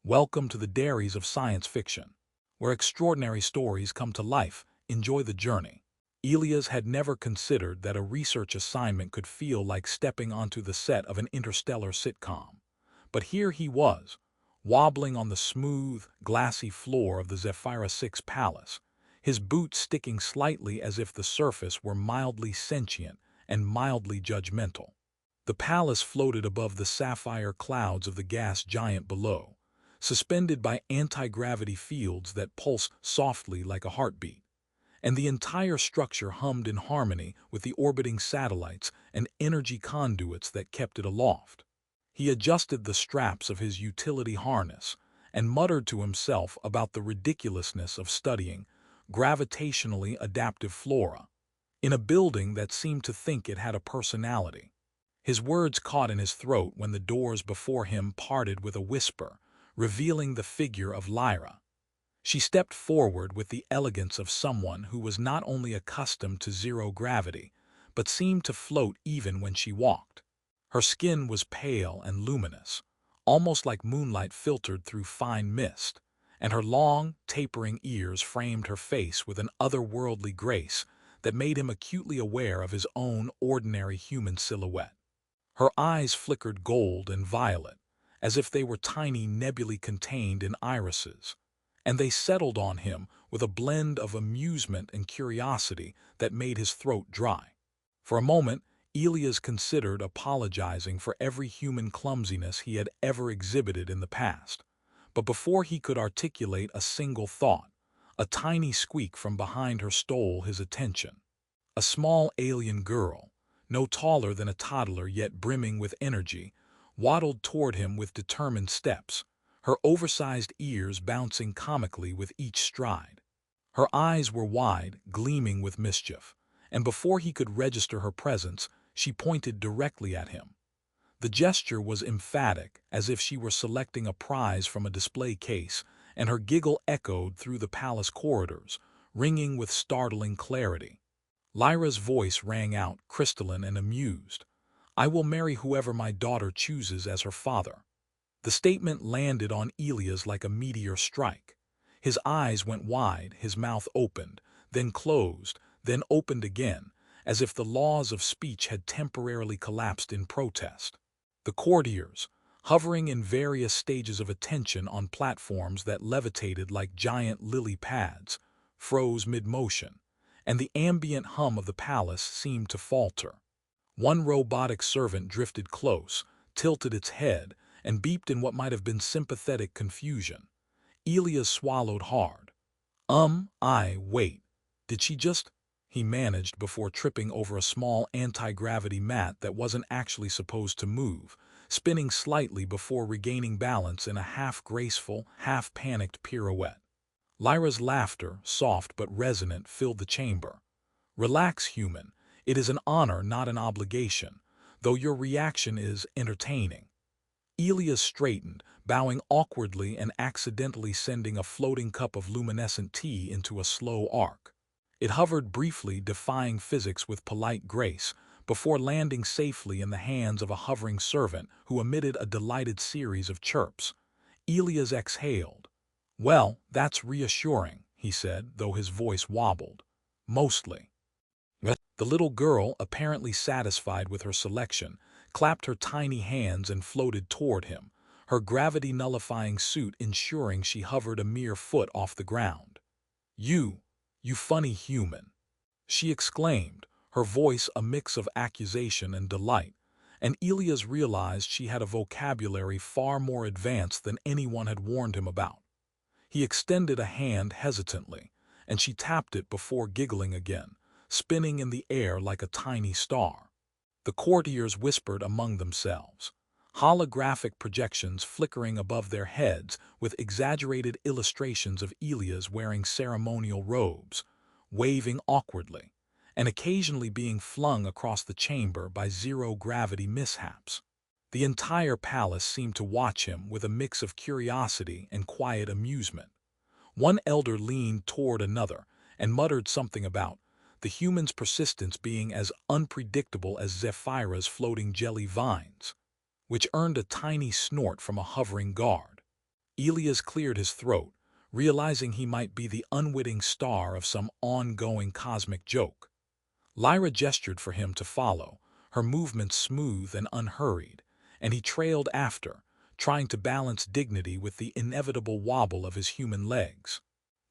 Welcome to the dairies of science fiction, where extraordinary stories come to life. Enjoy the journey. Elias had never considered that a research assignment could feel like stepping onto the set of an interstellar sitcom. But here he was, wobbling on the smooth, glassy floor of the Zephyra 6 palace, his boots sticking slightly as if the surface were mildly sentient and mildly judgmental. The palace floated above the sapphire clouds of the gas giant below, suspended by anti-gravity fields that pulse softly like a heartbeat, and the entire structure hummed in harmony with the orbiting satellites and energy conduits that kept it aloft. He adjusted the straps of his utility harness and muttered to himself about the ridiculousness of studying gravitationally adaptive flora in a building that seemed to think it had a personality. His words caught in his throat when the doors before him parted with a whisper, revealing the figure of Lyra. She stepped forward with the elegance of someone who was not only accustomed to zero gravity, but seemed to float even when she walked. Her skin was pale and luminous, almost like moonlight filtered through fine mist, and her long, tapering ears framed her face with an otherworldly grace that made him acutely aware of his own ordinary human silhouette. Her eyes flickered gold and violet, as if they were tiny nebulae contained in irises, and they settled on him with a blend of amusement and curiosity that made his throat dry. For a moment, Elias considered apologizing for every human clumsiness he had ever exhibited in the past, but before he could articulate a single thought, a tiny squeak from behind her stole his attention. A small alien girl, no taller than a toddler yet brimming with energy, waddled toward him with determined steps, her oversized ears bouncing comically with each stride. Her eyes were wide, gleaming with mischief, and before he could register her presence, she pointed directly at him. The gesture was emphatic, as if she were selecting a prize from a display case, and her giggle echoed through the palace corridors, ringing with startling clarity. Lyra's voice rang out, crystalline and amused. "I will marry whoever my daughter chooses as her father." The statement landed on Elias like a meteor strike. His eyes went wide, his mouth opened, then closed, then opened again, as if the laws of speech had temporarily collapsed in protest. The courtiers, hovering in various stages of attention on platforms that levitated like giant lily pads, froze mid-motion, and the ambient hum of the palace seemed to falter. One robotic servant drifted close, tilted its head, and beeped in what might have been sympathetic confusion. Elias swallowed hard. Wait, did she just—" he managed before tripping over a small anti-gravity mat that wasn't actually supposed to move, spinning slightly before regaining balance in a half-graceful, half-panicked pirouette. Lyra's laughter, soft but resonant, filled the chamber. "Relax, human. It is an honor, not an obligation, though your reaction is entertaining." Elias straightened, bowing awkwardly and accidentally sending a floating cup of luminescent tea into a slow arc. It hovered briefly, defying physics with polite grace, before landing safely in the hands of a hovering servant who emitted a delighted series of chirps. Elias exhaled. "Well, that's reassuring," he said, though his voice wobbled. "Mostly." The little girl, apparently satisfied with her selection, clapped her tiny hands and floated toward him, her gravity-nullifying suit ensuring she hovered a mere foot off the ground. You funny human," she exclaimed, her voice a mix of accusation and delight, and Elias realized she had a vocabulary far more advanced than anyone had warned him about. He extended a hand hesitantly, and she tapped it before giggling again, spinning in the air like a tiny star. The courtiers whispered among themselves, holographic projections flickering above their heads with exaggerated illustrations of Elias wearing ceremonial robes, waving awkwardly, and occasionally being flung across the chamber by zero-gravity mishaps. The entire palace seemed to watch him with a mix of curiosity and quiet amusement. One elder leaned toward another and muttered something about the human's persistence being as unpredictable as Zephyra's floating jelly vines, which earned a tiny snort from a hovering guard. Elias cleared his throat, realizing he might be the unwitting star of some ongoing cosmic joke. Lyra gestured for him to follow, her movements smooth and unhurried, and he trailed after, trying to balance dignity with the inevitable wobble of his human legs.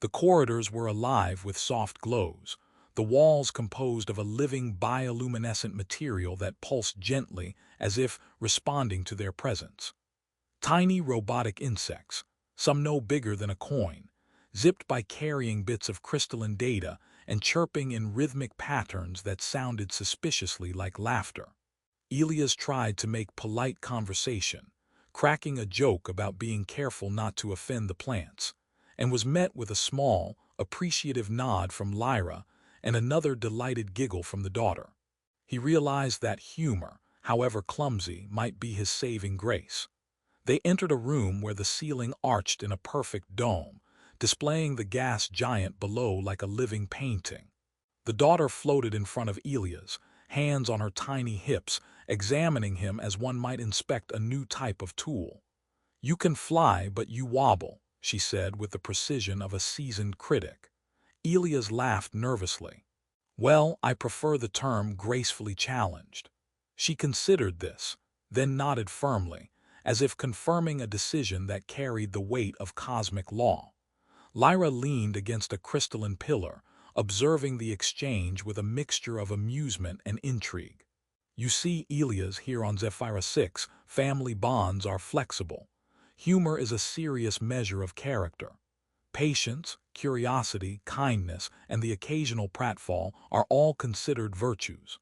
The corridors were alive with soft glows, the walls composed of a living bioluminescent material that pulsed gently as if responding to their presence. Tiny robotic insects, some no bigger than a coin, zipped by carrying bits of crystalline data and chirping in rhythmic patterns that sounded suspiciously like laughter. Elias tried to make polite conversation, cracking a joke about being careful not to offend the plants, and was met with a small, appreciative nod from Lyra and another delighted giggle from the daughter. He realized that humor, however clumsy, might be his saving grace. They entered a room where the ceiling arched in a perfect dome, displaying the gas giant below like a living painting. The daughter floated in front of Elias, hands on her tiny hips, examining him as one might inspect a new type of tool. "You can fly, but you wobble," she said with the precision of a seasoned critic. Elias laughed nervously. "Well, I prefer the term gracefully challenged." She considered this, then nodded firmly, as if confirming a decision that carried the weight of cosmic law. Lyra leaned against a crystalline pillar, observing the exchange with a mixture of amusement and intrigue. "You see, Elias, here on Zephyra 6, family bonds are flexible. Humor is a serious measure of character. Patience, curiosity, kindness, and the occasional pratfall are all considered virtues."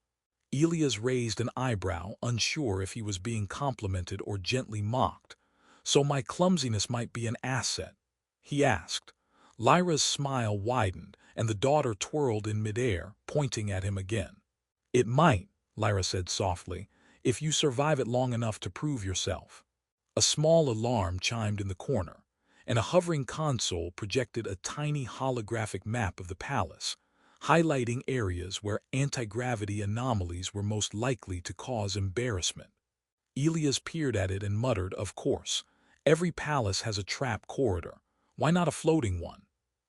Elias raised an eyebrow, unsure if he was being complimented or gently mocked. "So my clumsiness might be an asset?" he asked. Lyra's smile widened, and the daughter twirled in midair, pointing at him again. "It might," Lyra said softly, "if you survive it long enough to prove yourself." A small alarm chimed in the corner, and a hovering console projected a tiny holographic map of the palace, highlighting areas where anti-gravity anomalies were most likely to cause embarrassment. Elias peered at it and muttered, "Of course, every palace has a trap corridor. Why not a floating one?"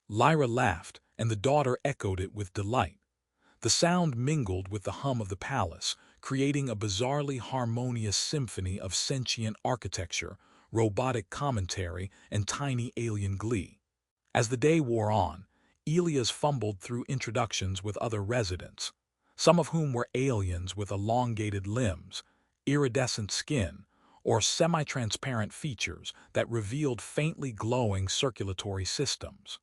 Lyra laughed, and the daughter echoed it with delight. The sound mingled with the hum of the palace, creating a bizarrely harmonious symphony of sentient architecture, robotic commentary, and tiny alien glee. As the day wore on, Elias fumbled through introductions with other residents, some of whom were aliens with elongated limbs, iridescent skin, or semi-transparent features that revealed faintly glowing circulatory systems.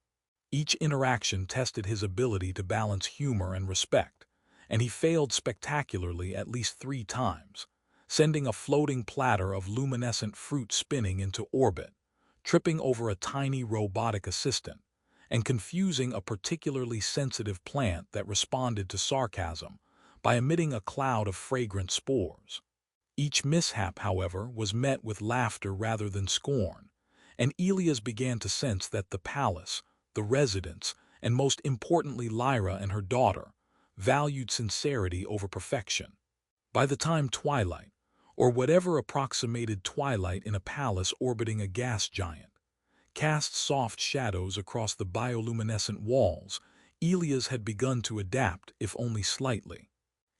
Each interaction tested his ability to balance humor and respect, and he failed spectacularly at least 3 times, sending a floating platter of luminescent fruit spinning into orbit, tripping over a tiny robotic assistant, and confusing a particularly sensitive plant that responded to sarcasm by emitting a cloud of fragrant spores. Each mishap, however, was met with laughter rather than scorn, and Elias began to sense that the palace, the residents, and most importantly Lyra and her daughter, valued sincerity over perfection. By the time twilight, or whatever approximated twilight in a palace orbiting a gas giant, cast soft shadows across the bioluminescent walls, Elias had begun to adapt, if only slightly.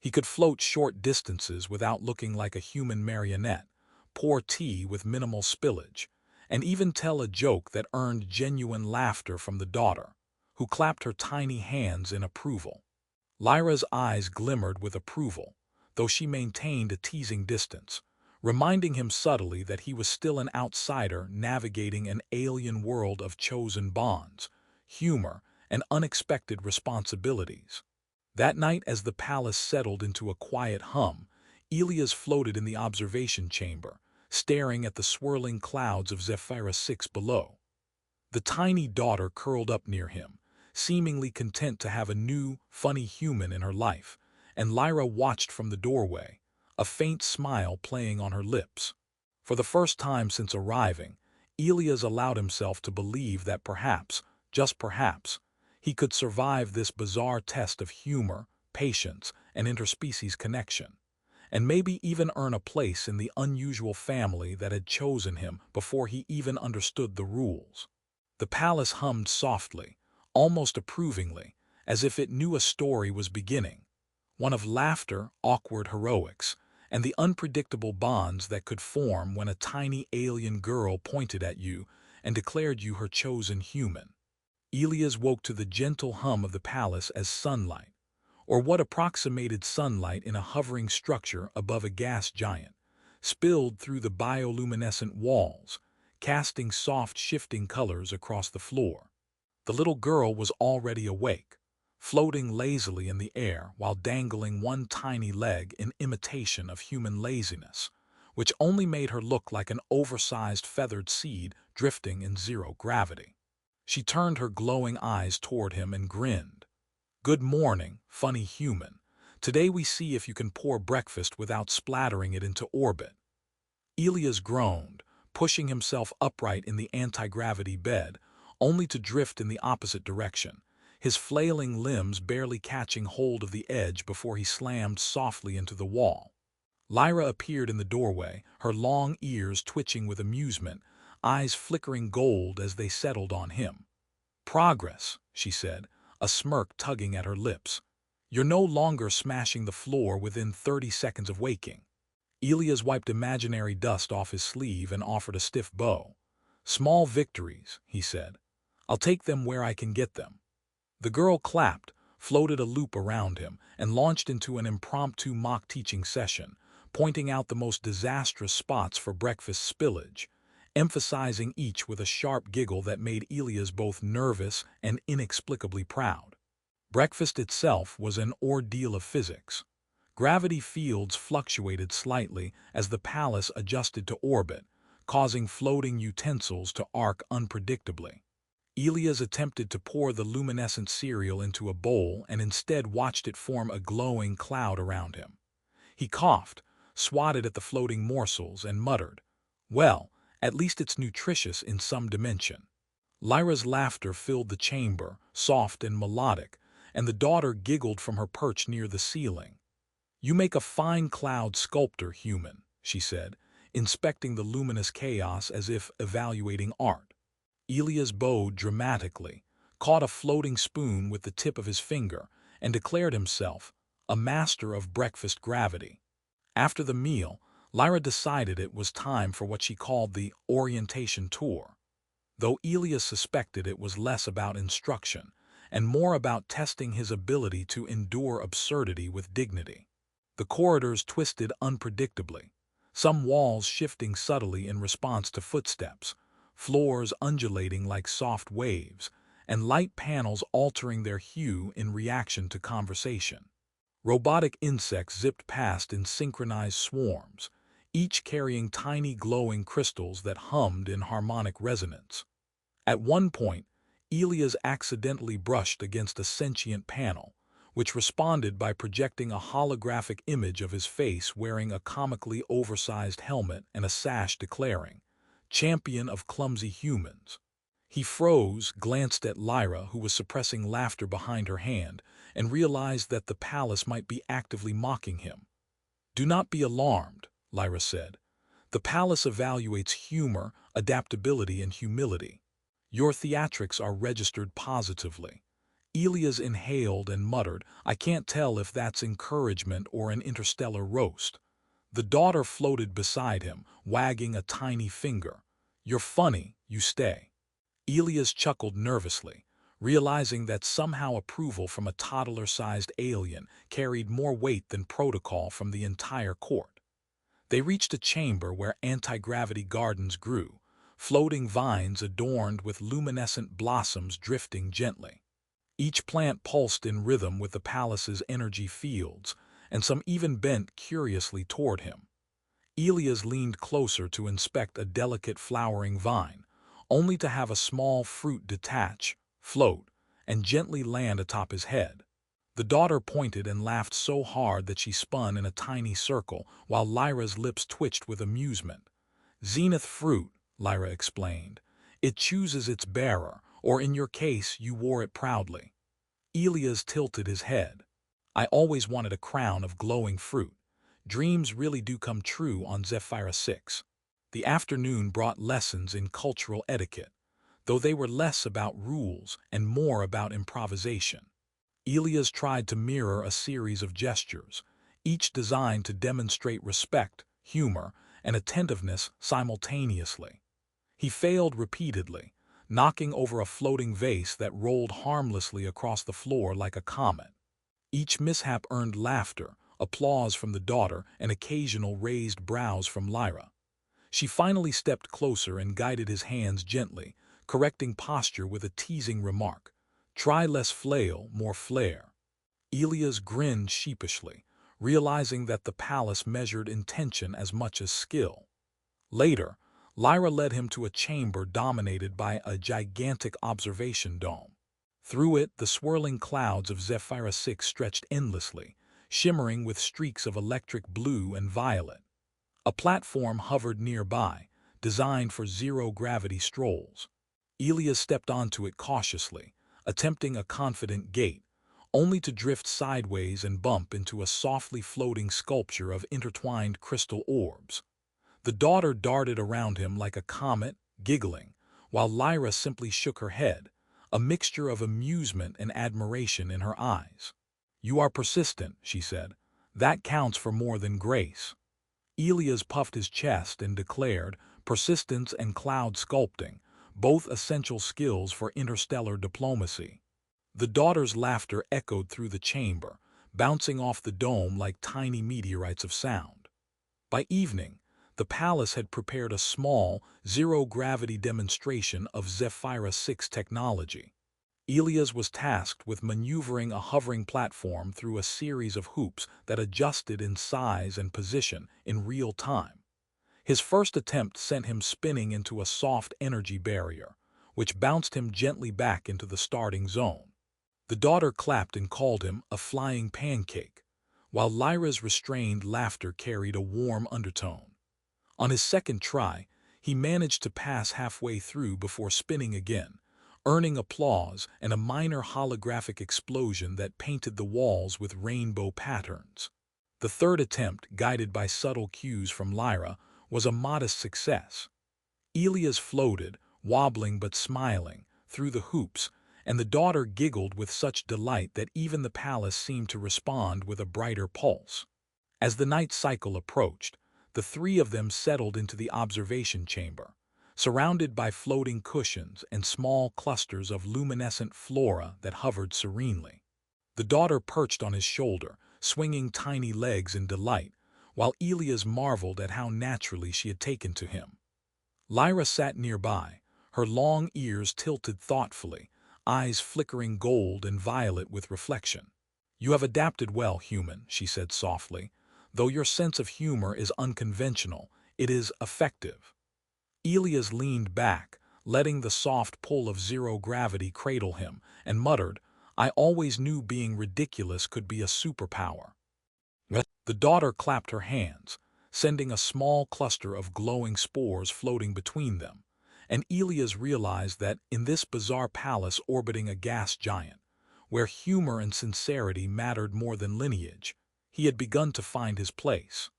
He could float short distances without looking like a human marionette, pour tea with minimal spillage, and even tell a joke that earned genuine laughter from the daughter, who clapped her tiny hands in approval. Lyra's eyes glimmered with approval, though she maintained a teasing distance, reminding him subtly that he was still an outsider navigating an alien world of chosen bonds, humor, and unexpected responsibilities. That night, as the palace settled into a quiet hum, Elias floated in the observation chamber, staring at the swirling clouds of Zephyra 6 below. The tiny daughter curled up near him, seemingly content to have a new, funny human in her life, and Lyra watched from the doorway, a faint smile playing on her lips. For the first time since arriving, Elias allowed himself to believe that perhaps, just perhaps, he could survive this bizarre test of humor, patience, and interspecies connection. and maybe even earn a place in the unusual family that had chosen him before he even understood the rules. The palace hummed softly, almost approvingly, as if it knew a story was beginning, one of laughter, awkward heroics, and the unpredictable bonds that could form when a tiny alien girl pointed at you and declared you her chosen human. Elias woke to the gentle hum of the palace as sunlight, or what approximated sunlight in a hovering structure above a gas giant, spilled through the bioluminescent walls, casting soft shifting colors across the floor. The little girl was already awake, floating lazily in the air while dangling one tiny leg in imitation of human laziness, which only made her look like an oversized feathered seed drifting in zero gravity. She turned her glowing eyes toward him and grinned. "Good morning, funny human. Today we see if you can pour breakfast without splattering it into orbit." Elias groaned, pushing himself upright in the anti-gravity bed, only to drift in the opposite direction, his flailing limbs barely catching hold of the edge before he slammed softly into the wall. Lyra appeared in the doorway, her long ears twitching with amusement, eyes flickering gold as they settled on him. "Progress," she said, a smirk tugging at her lips. "You're no longer smashing the floor within 30 seconds of waking." Elias wiped imaginary dust off his sleeve and offered a stiff bow. "Small victories," he said. "I'll take them where I can get them." The girl clapped, floated a loop around him, and launched into an impromptu mock teaching session, pointing out the most disastrous spots for breakfast spillage, emphasizing each with a sharp giggle that made Elias both nervous and inexplicably proud. Breakfast itself was an ordeal of physics. Gravity fields fluctuated slightly as the palace adjusted to orbit, causing floating utensils to arc unpredictably. Elias attempted to pour the luminescent cereal into a bowl and instead watched it form a glowing cloud around him. He coughed, swatted at the floating morsels, and muttered, "Well, at least it's nutritious in some dimension." Lyra's laughter filled the chamber, soft and melodic, and the daughter giggled from her perch near the ceiling. "You make a fine cloud sculptor, human," she said, inspecting the luminous chaos as if evaluating art. Elias bowed dramatically, caught a floating spoon with the tip of his finger, and declared himself a master of breakfast gravity. After the meal, Lyra decided it was time for what she called the orientation tour, though Elias suspected it was less about instruction and more about testing his ability to endure absurdity with dignity. The corridors twisted unpredictably, some walls shifting subtly in response to footsteps, floors undulating like soft waves, and light panels altering their hue in reaction to conversation. Robotic insects zipped past in synchronized swarms, each carrying tiny glowing crystals that hummed in harmonic resonance. At one point, Elias accidentally brushed against a sentient panel, which responded by projecting a holographic image of his face wearing a comically oversized helmet and a sash declaring, "Champion of Clumsy Humans." He froze, glanced at Lyra, who was suppressing laughter behind her hand, and realized that the palace might be actively mocking him. "Do not be alarmed," Lyra said. "The palace evaluates humor, adaptability, and humility. Your theatrics are registered positively." Elias inhaled and muttered, "I can't tell if that's encouragement or an interstellar roast." The daughter floated beside him, wagging a tiny finger. "You're funny, you stay." Elias chuckled nervously, realizing that somehow approval from a toddler-sized alien carried more weight than protocol from the entire court. They reached a chamber where anti-gravity gardens grew, floating vines adorned with luminescent blossoms drifting gently. Each plant pulsed in rhythm with the palace's energy fields, and some even bent curiously toward him. Elias leaned closer to inspect a delicate flowering vine, only to have a small fruit detach, float, and gently land atop his head. The daughter pointed and laughed so hard that she spun in a tiny circle, while Lyra's lips twitched with amusement. "Zenith fruit," Lyra explained. "It chooses its bearer, or in your case, you wore it proudly." Elias tilted his head. "I always wanted a crown of glowing fruit. Dreams really do come true on Zephyra 6. The afternoon brought lessons in cultural etiquette, though they were less about rules and more about improvisation. Elias tried to mirror a series of gestures, each designed to demonstrate respect, humor, and attentiveness simultaneously. He failed repeatedly, knocking over a floating vase that rolled harmlessly across the floor like a comet. Each mishap earned laughter, applause from the daughter, and occasional raised brows from Lyra. She finally stepped closer and guided his hands gently, correcting posture with a teasing remark. "Try less flail, more flair." Elias grinned sheepishly, realizing that the palace measured intention as much as skill. Later, Lyra led him to a chamber dominated by a gigantic observation dome. Through it, the swirling clouds of Zephyra 6 stretched endlessly, shimmering with streaks of electric blue and violet. A platform hovered nearby, designed for zero-gravity strolls. Elias stepped onto it cautiously, attempting a confident gait, only to drift sideways and bump into a softly floating sculpture of intertwined crystal orbs. The daughter darted around him like a comet, giggling, while Lyra simply shook her head, a mixture of amusement and admiration in her eyes. "You are persistent," she said. "That counts for more than grace." Elias puffed his chest and declared, persistence and cloud sculpting, both essential skills for interstellar diplomacy. The daughter's laughter echoed through the chamber, bouncing off the dome like tiny meteorites of sound. By evening, the palace had prepared a small, zero-gravity demonstration of Zephyra 6 technology. Elias was tasked with maneuvering a hovering platform through a series of hoops that adjusted in size and position in real time. His first attempt sent him spinning into a soft energy barrier, which bounced him gently back into the starting zone. The daughter clapped and called him a flying pancake, while Lyra's restrained laughter carried a warm undertone. On his second try, he managed to pass halfway through before spinning again, earning applause and a minor holographic explosion that painted the walls with rainbow patterns. The third attempt, guided by subtle cues from Lyra, was a modest success. Elias floated, wobbling but smiling, through the hoops, and the daughter giggled with such delight that even the palace seemed to respond with a brighter pulse. As the night cycle approached, the three of them settled into the observation chamber, surrounded by floating cushions and small clusters of luminescent flora that hovered serenely. The daughter perched on his shoulder, swinging tiny legs in delight, while Elias marveled at how naturally she had taken to him. Lyra sat nearby, her long ears tilted thoughtfully, eyes flickering gold and violet with reflection. "You have adapted well, human," she said softly. "Though your sense of humor is unconventional, it is effective." Elias leaned back, letting the soft pull of zero-gravity cradle him, and muttered, "I always knew being ridiculous could be a superpower." The daughter clapped her hands, sending a small cluster of glowing spores floating between them, and Elias realized that in this bizarre palace orbiting a gas giant, where humor and sincerity mattered more than lineage, he had begun to find his place.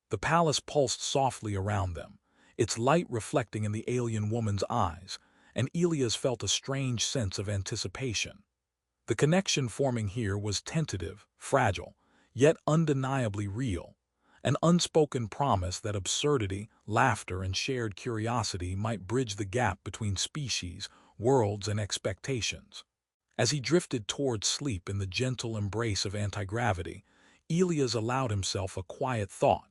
The palace pulsed softly around them, its light reflecting in the alien woman's eyes, and Elias felt a strange sense of anticipation. The connection forming here was tentative, fragile, yet undeniably real, an unspoken promise that absurdity, laughter, and shared curiosity might bridge the gap between species, worlds, and expectations. As he drifted toward sleep in the gentle embrace of anti-gravity, Elias allowed himself a quiet thought.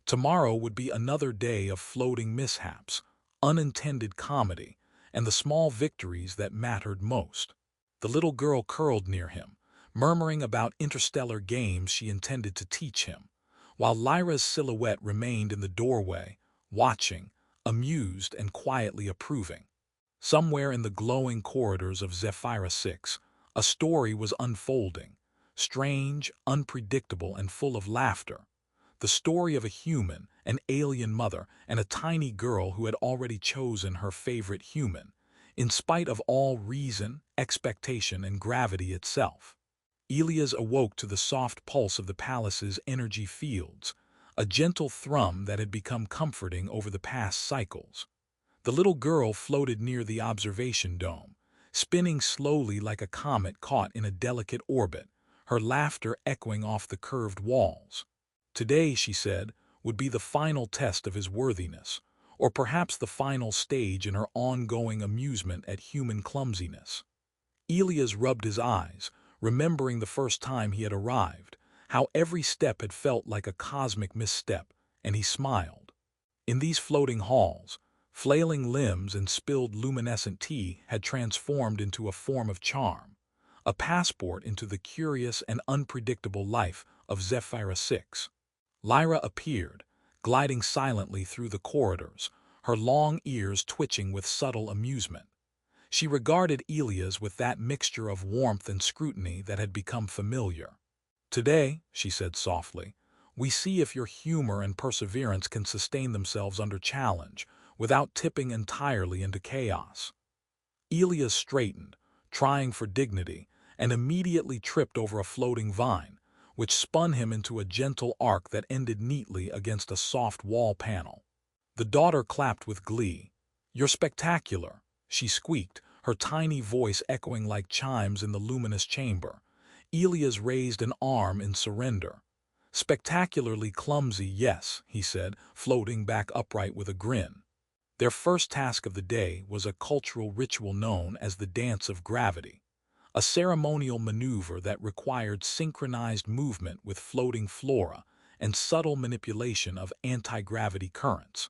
Tomorrow would be another day of floating mishaps, unintended comedy, and the small victories that mattered most. The little girl curled near him, murmuring about interstellar games she intended to teach him, while Lyra's silhouette remained in the doorway, watching, amused and quietly approving. Somewhere in the glowing corridors of Zephyra 6, a story was unfolding, strange, unpredictable, and full of laughter. The story of a human, an alien mother, and a tiny girl who had already chosen her favorite human, in spite of all reason, expectation, and gravity itself. Elias awoke to the soft pulse of the palace's energy fields, a gentle thrum that had become comforting over the past cycles. The little girl floated near the observation dome, spinning slowly like a comet caught in a delicate orbit, her laughter echoing off the curved walls. Today, she said, would be the final test of his worthiness, or perhaps the final stage in her ongoing amusement at human clumsiness. Elias rubbed his eyes, remembering the first time he had arrived, how every step had felt like a cosmic misstep, and he smiled. In these floating halls, flailing limbs and spilled luminescent tea had transformed into a form of charm, a passport into the curious and unpredictable life of Zephyrus 6. Lyra appeared, gliding silently through the corridors, her long ears twitching with subtle amusement. She regarded Elias with that mixture of warmth and scrutiny that had become familiar. "Today," she said softly, "we see if your humor and perseverance can sustain themselves under challenge, without tipping entirely into chaos." Elias straightened, trying for dignity, and immediately tripped over a floating vine, which spun him into a gentle arc that ended neatly against a soft wall panel. The daughter clapped with glee. "You're spectacular," she squeaked, her tiny voice echoing like chimes in the luminous chamber. Elias raised an arm in surrender. "Spectacularly clumsy, yes," he said, floating back upright with a grin. Their first task of the day was a cultural ritual known as the Dance of Gravity, a ceremonial maneuver that required synchronized movement with floating flora and subtle manipulation of anti-gravity currents.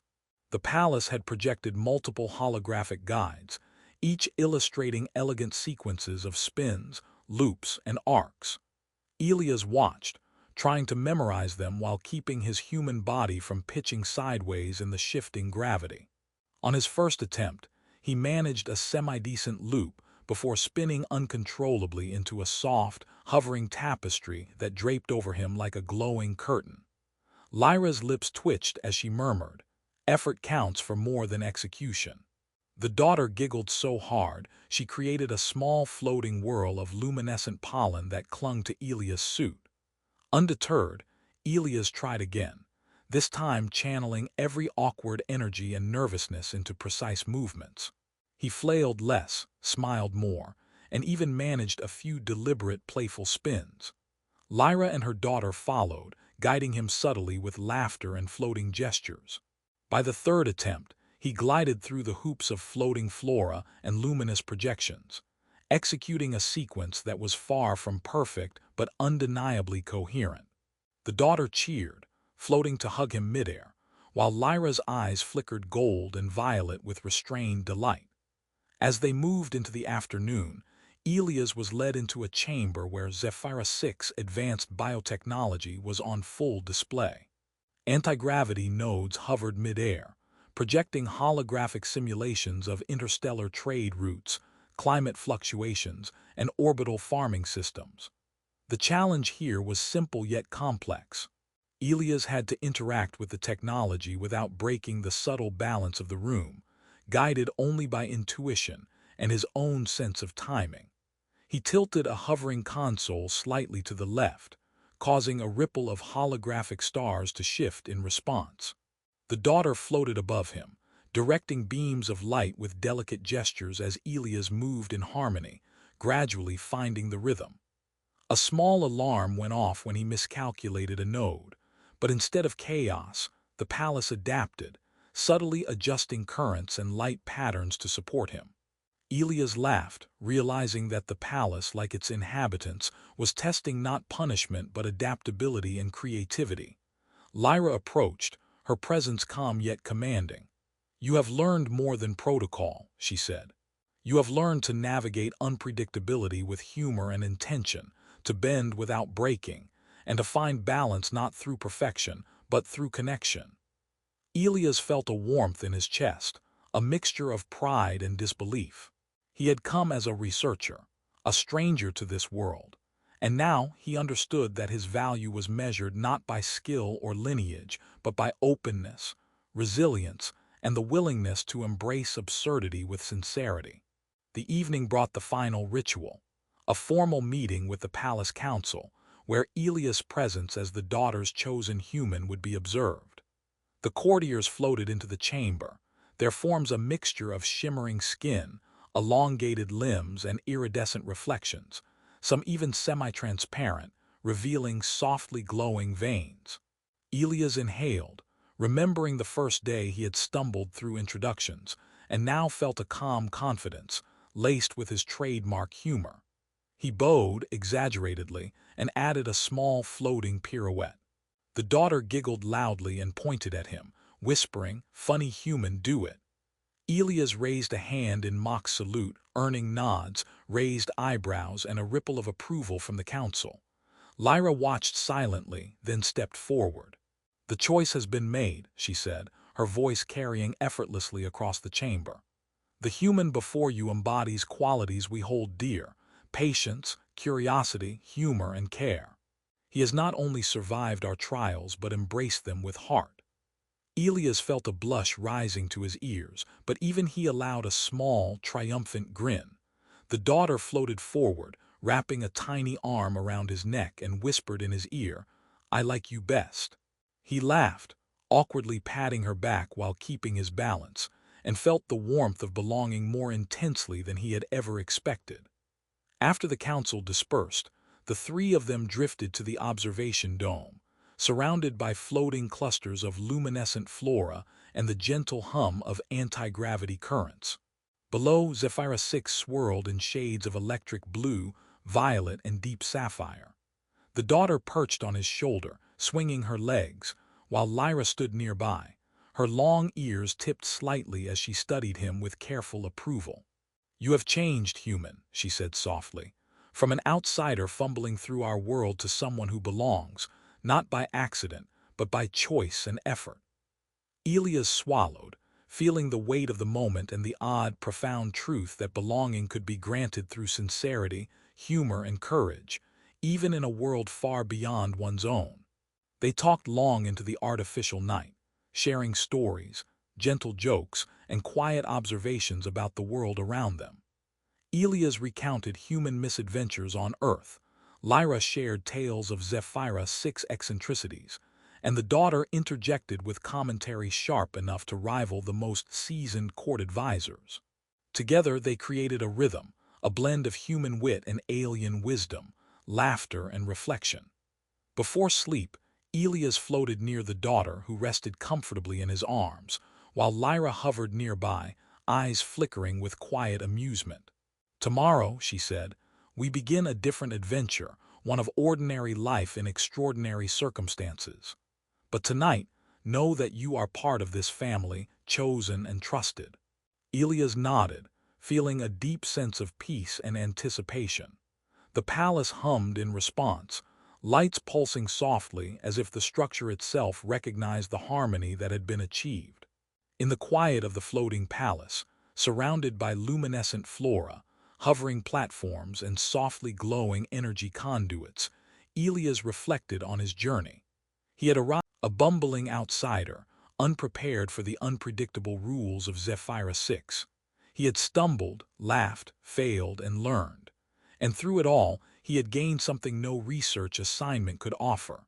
The palace had projected multiple holographic guides, each illustrating elegant sequences of spins, loops, and arcs. Elias watched, trying to memorize them while keeping his human body from pitching sideways in the shifting gravity. On his first attempt, he managed a semi-decent loop before spinning uncontrollably into a soft, hovering tapestry that draped over him like a glowing curtain. Lyra's lips twitched as she murmured, "Effort counts for more than execution." The daughter giggled so hard she created a small floating whirl of luminescent pollen that clung to Elias' suit. Undeterred, Elias tried again, this time channeling every awkward energy and nervousness into precise movements. He flailed less, smiled more, and even managed a few deliberate, playful spins. Lyra and her daughter followed, guiding him subtly with laughter and floating gestures. By the third attempt, he glided through the hoops of floating flora and luminous projections, executing a sequence that was far from perfect but undeniably coherent. The daughter cheered, floating to hug him midair, while Lyra's eyes flickered gold and violet with restrained delight. As they moved into the afternoon, Elias was led into a chamber where Zephyrus 6 advanced biotechnology was on full display. Anti-gravity nodes hovered midair, projecting holographic simulations of interstellar trade routes, climate fluctuations, and orbital farming systems. The challenge here was simple yet complex. Elias had to interact with the technology without breaking the subtle balance of the room, guided only by intuition and his own sense of timing. He tilted a hovering console slightly to the left, causing a ripple of holographic stars to shift in response. The daughter floated above him, directing beams of light with delicate gestures as Elias moved in harmony, gradually finding the rhythm. A small alarm went off when he miscalculated a node, but instead of chaos, the palace adapted, subtly adjusting currents and light patterns to support him. Elias laughed, realizing that the palace, like its inhabitants, was testing not punishment but adaptability and creativity. Lyra approached, her presence calm yet commanding. "You have learned more than protocol," she said. "You have learned to navigate unpredictability with humor and intention, to bend without breaking, and to find balance not through perfection, but through connection." Elias felt a warmth in his chest, a mixture of pride and disbelief. He had come as a researcher, a stranger to this world, and now he understood that his value was measured not by skill or lineage, but by openness, resilience, and the willingness to embrace absurdity with sincerity. The evening brought the final ritual, a formal meeting with the palace council, where Elia's presence as the daughter's chosen human would be observed. The courtiers floated into the chamber, their forms a mixture of shimmering skin, elongated limbs, and iridescent reflections, some even semi-transparent, revealing softly glowing veins. Elias inhaled, remembering the first day he had stumbled through introductions, and now felt a calm confidence, laced with his trademark humor. He bowed exaggeratedly and added a small floating pirouette. The daughter giggled loudly and pointed at him, whispering, "Funny human, do it." Elias raised a hand in mock salute, earning nods, raised eyebrows, and a ripple of approval from the council. Lyra watched silently, then stepped forward. "The choice has been made," she said, her voice carrying effortlessly across the chamber. "The human before you embodies qualities we hold dear: patience, curiosity, humor, and care. He has not only survived our trials but embraced them with heart." Elias felt a blush rising to his ears, but even he allowed a small, triumphant grin. The daughter floated forward, wrapping a tiny arm around his neck, and whispered in his ear, "I like you best." He laughed, awkwardly patting her back while keeping his balance, and felt the warmth of belonging more intensely than he had ever expected. After the council dispersed, the three of them drifted to the observation dome, surrounded by floating clusters of luminescent flora and the gentle hum of anti-gravity currents. Below, Zephyra 6 swirled in shades of electric blue, violet, and deep sapphire. The daughter perched on his shoulder, swinging her legs, while Lyra stood nearby, her long ears tipped slightly as she studied him with careful approval. "You have changed, human," she said softly, "from an outsider fumbling through our world to someone who belongs, not by accident, but by choice and effort." Elias swallowed, feeling the weight of the moment and the odd, profound truth that belonging could be granted through sincerity, humor, and courage, even in a world far beyond one's own. They talked long into the artificial night, sharing stories, gentle jokes, and quiet observations about the world around them. Elias recounted human misadventures on Earth, Lyra shared tales of Zephyra 6 eccentricities, and the daughter interjected with commentary sharp enough to rival the most seasoned court advisors. Together they created a rhythm, a blend of human wit and alien wisdom, laughter and reflection. Before sleep, Elias floated near the daughter, who rested comfortably in his arms, while Lyra hovered nearby, eyes flickering with quiet amusement. "Tomorrow," she said, "we begin a different adventure, one of ordinary life in extraordinary circumstances. But tonight, know that you are part of this family, chosen and trusted." Elias nodded, feeling a deep sense of peace and anticipation. The palace hummed in response, lights pulsing softly as if the structure itself recognized the harmony that had been achieved. In the quiet of the floating palace, surrounded by luminescent flora, hovering platforms, and softly glowing energy conduits, Elias reflected on his journey. He had arrived a bumbling outsider, unprepared for the unpredictable rules of Zephyra 6. He had stumbled, laughed, failed, and learned. And through it all, he had gained something no research assignment could offer: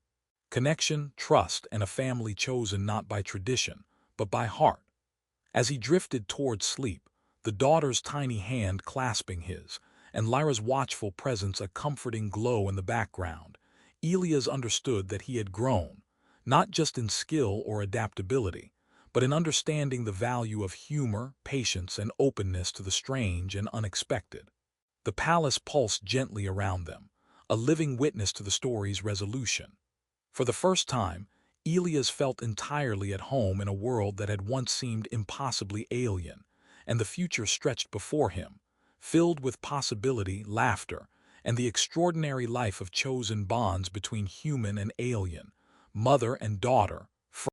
connection, trust, and a family chosen not by tradition, but by heart. As he drifted toward sleep, the daughter's tiny hand clasping his, and Lyra's watchful presence a comforting glow in the background, Elias understood that he had grown, not just in skill or adaptability, but in understanding the value of humor, patience, and openness to the strange and unexpected. The palace pulsed gently around them, a living witness to the story's resolution. For the first time, Elias felt entirely at home in a world that had once seemed impossibly alien, and the future stretched before him, filled with possibility, laughter, and the extraordinary life of chosen bonds between human and alien, mother and daughter,